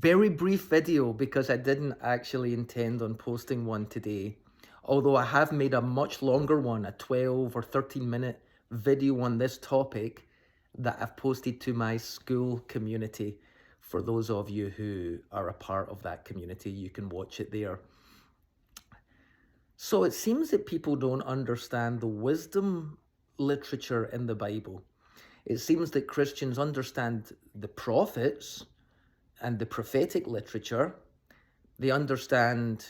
Very brief video because I didn't actually intend on posting one today. Although I have made a much longer one, a 12 or 13-minute video on this topic that I've posted to my school community. For those of you who are a part of that community, you can watch it there. So it seems that people don't understand the wisdom literature in the Bible. It seems that Christians understand the prophets and the prophetic literature. They understand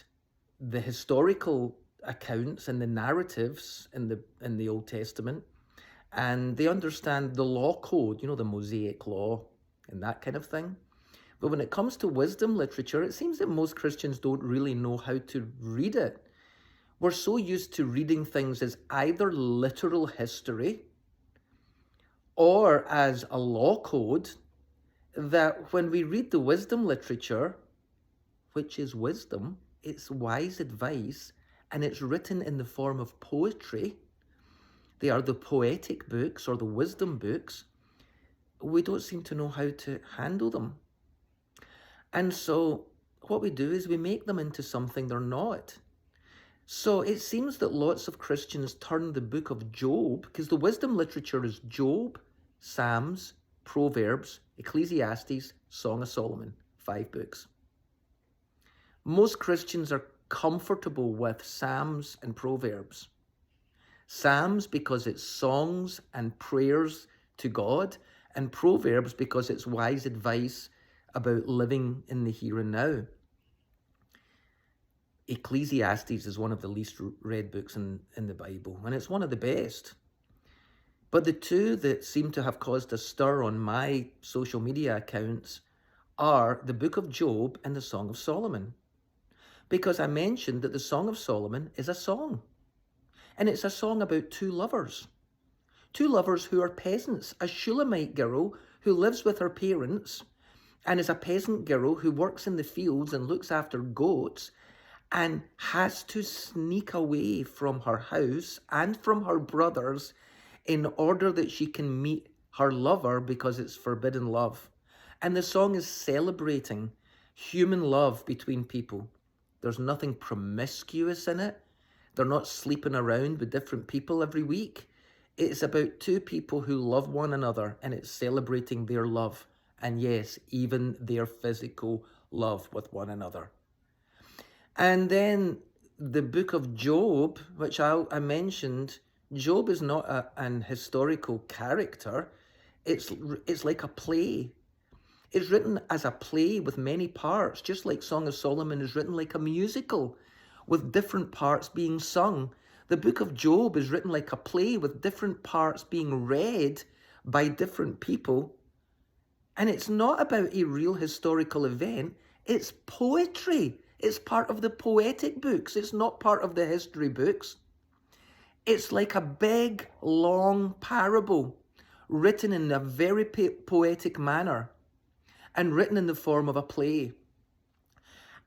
the historical accounts and the narratives in the Old Testament, and they understand the law code, the Mosaic law and that kind of thing. But when it comes to wisdom literature, it seems that most Christians don't really know how to read it. We're so used to reading things as either literal history or as a law code that when we read the wisdom literature, which is wisdom, it's wise advice, and it's written in the form of poetry. They are the poetic books or the wisdom books. We don't seem to know how to handle them. And so what we do is we make them into something they're not. So it seems that lots of Christians turn the book of Job, because the wisdom literature is Job, Psalms, Proverbs, Ecclesiastes, Song of Solomon, 5 books. Most Christians are comfortable with Psalms and Proverbs. Psalms because it's songs and prayers to God, and Proverbs because it's wise advice about living in the here and now. Ecclesiastes is one of the least read books in the Bible, and it's one of the best. But the two that seem to have caused a stir on my social media accounts are the book of Job and the Song of Solomon. Because I mentioned that the Song of Solomon is a song. And it's a song about two lovers. Two lovers who are peasants. A Shulamite girl who lives with her parents and is a peasant girl who works in the fields and looks after goats and has to sneak away from her house and from her brothers in order that she can meet her lover because it's forbidden love. And the song is celebrating human love between people. There's nothing promiscuous in it. They're not sleeping around with different people every week. It's about two people who love one another, and it's celebrating their love. And yes, even their physical love with one another. And then the book of Job, which I mentioned, Job is not an historical character. It's like a play. It's written as a play with many parts, just like Song of Solomon is written like a musical with different parts being sung. The book of Job is written like a play with different parts being read by different people. And it's not about a real historical event. It's poetry. It's part of the poetic books. It's not part of the history books. It's like a big, long parable written in a very poetic manner and written in the form of a play.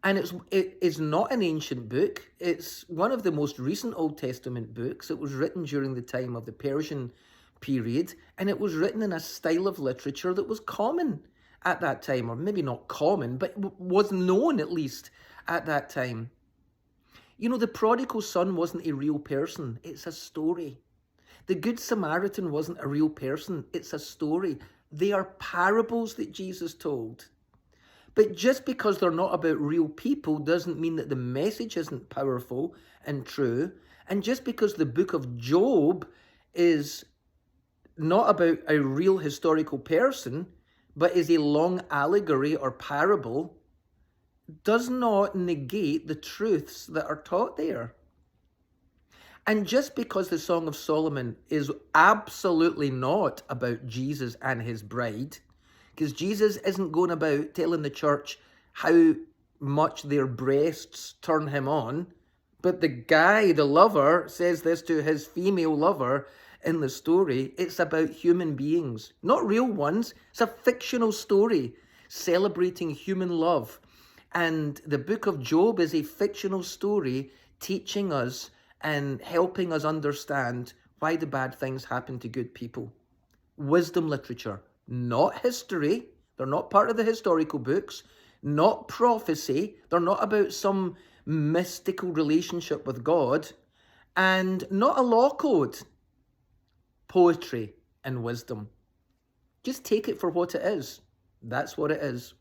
And it is not an ancient book. It's one of the most recent Old Testament books. It was written during the time of the Persian period, and it was written in a style of literature that was common at that time, or maybe not common, but was known at least at that time. The prodigal son wasn't a real person. It's a story. The Good Samaritan wasn't a real person. It's a story. They are parables that Jesus told. But just because they're not about real people doesn't mean that the message isn't powerful and true. And just because the book of Job is not about a real historical person, but is a long allegory or parable, does not negate the truths that are taught there. And just because the Song of Solomon is absolutely not about Jesus and his bride, because Jesus isn't going about telling the church how much their breasts turn him on, but the guy, the lover, says this to his female lover in the story. It's about human beings, not real ones. It's a fictional story celebrating human love. And the book of Job is a fictional story teaching us and helping us understand why the bad things happen to good people. Wisdom literature, not history. They're not part of the historical books. not prophecy. They're not about some mystical relationship with God, and not a law code. Poetry and wisdom. Just take it for what it is. That's what it is.